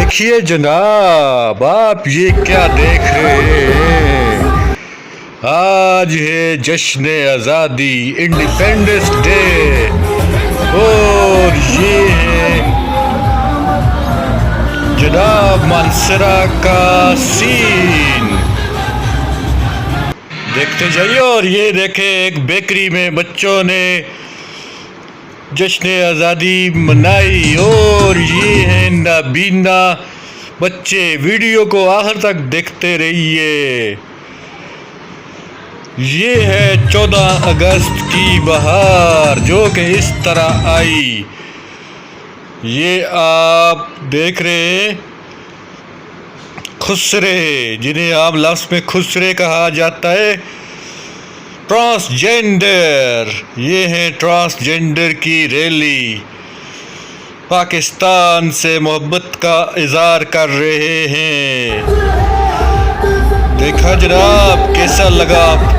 देखिए जनाब, आप ये क्या देख रहे हैं। आज है जश्न आज़ादी, इंडिपेंडेंस डे। और ये है जनाब मानसरा का सीन, देखते जाइए। और ये देखे एक बेकरी में बच्चों ने जश्न आज़ादी मनाई। और ये है नाबीना बच्चे, वीडियो को आखिर तक देखते रहिए। ये है 14 अगस्त की बहार जो कि इस तरह आई। ये आप देख रहे हैं खुसरे, जिन्हें आम लफ्ज़ में खुसरे कहा जाता है। ट्रांसजेंडर, ये है ट्रांसजेंडर की रैली, पाकिस्तान से मोहब्बत का इज़हार कर रहे हैं। देखा जनाब, कैसा लगा आपको?